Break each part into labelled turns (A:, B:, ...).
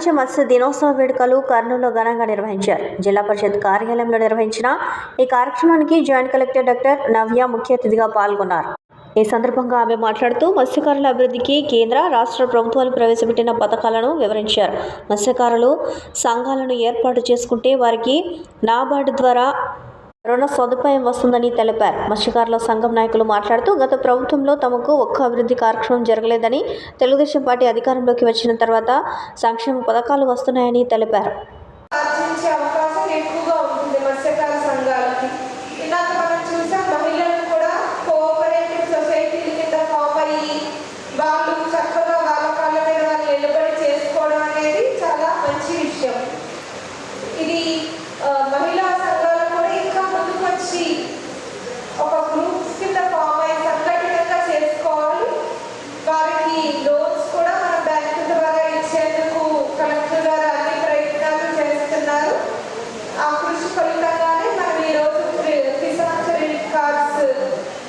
A: ప్రపంచ మత్స్య దినోత్సవ వేడుకలు కర్నూలులో ఘనంగా నిర్వహించారు. జిల్లా పరిషత్ కార్యాలయంలో నిర్వహించిన ఈ కార్యక్రమానికి జాయింట్ కలెక్టర్ డాక్టర్ నవ్య ముఖ్య అతిథిగా పాల్గొన్నారు. ఈ సందర్భంగా ఆమె మాట్లాడుతూ మత్స్యకారుల అభివృద్ధికి కేంద్ర, రాష్ట్ర ప్రభుత్వాలు ప్రవేశపెట్టిన పథకాలను వివరించారు. మత్స్యకారులు సంఘాలను ఏర్పాటు చేసుకుంటే వారికి నాబార్డు ద్వారా రుణ సదుపాయం వస్తుందని తెలిపారు. మత్స్యకారుల సంఘం నాయకులు మాట్లాడుతూ గత ప్రభుత్వంలో తమకు ఒక్క అభివృద్ధి కార్యక్రమం జరగలేదని, తెలుగుదేశం పార్టీ అధికారంలోకి వచ్చిన తర్వాత సంక్షేమ పథకాలు వస్తున్నాయని తెలిపారు.
B: ఒక గ్రూప్స్ కింద ఫామ్ అయి సంఘటితంగా చేసుకోవాలి. వారికి లోన్స్ కూడా మన బ్యాంకు ద్వారా ఇచ్చేందుకు కలెక్టర్ గారు అన్ని ప్రయత్నాలు చేస్తున్నారు. ఆ కృషి ఫలితంగానే మనం ఈరోజు కిసాన్ క్రెడిట్ కార్డ్స్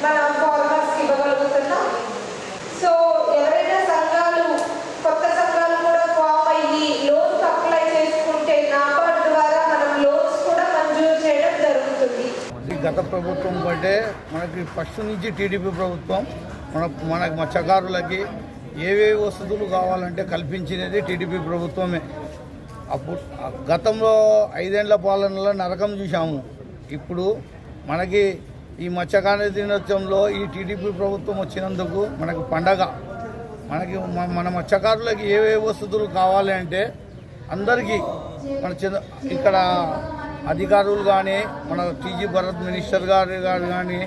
B: మన ఫార్మర్స్కి ఇవ్వగలుగుతున్నాం. సో ఎవరైనా సంఘాలు, కొత్త సంఘాలు కూడా ఫామ్ అయ్యి లోన్స్ అప్లై చేసుకుంటే నాబార్డు ద్వారా మనం లోన్స్ కూడా మంజూరు చేయడం జరుగుతుంది.
C: గత ప్రభుత్వం కంటే మనకి ఫస్ట్ నుంచి టీడీపీ ప్రభుత్వం మనకు మత్స్యకారులకి ఏవేవి వసతులు కావాలంటే కల్పించినది టీడీపీ ప్రభుత్వమే. అప్పుడు గతంలో 5 ఏళ్ల పాలనలో నరకం చూసాము. ఇప్పుడు మనకి ఈ మత్స్యకార దినోత్సవంలో ఈ టీడీపీ ప్రభుత్వం వచ్చినందుకు మనకు పండగ. మనకి మన మత్స్యకారులకి ఏవేవి వసతులు కావాలి అంటే అందరికీ మన ఇక్కడ అధికారులు కానీ, మన టీజీ భరత్ మినిస్టర్ గారు కానీ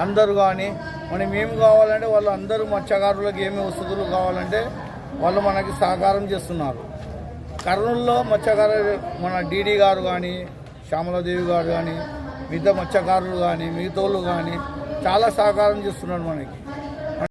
C: అందరూ కానీ మనం ఏమి కావాలంటే వాళ్ళు అందరూ మత్స్యకారులకు ఏమి వసతులు కావాలంటే వాళ్ళు మనకి సహకారం చేస్తున్నారు. కర్నూలులో మత్స్యకార మన డీడీ గారు కానీ, శ్యామలాదేవి గారు కానీ, మిగతా మత్స్యకారులు కానీ, మిగతా వాళ్ళు కానీ చాలా సహకారం చేస్తున్నారు మనకి.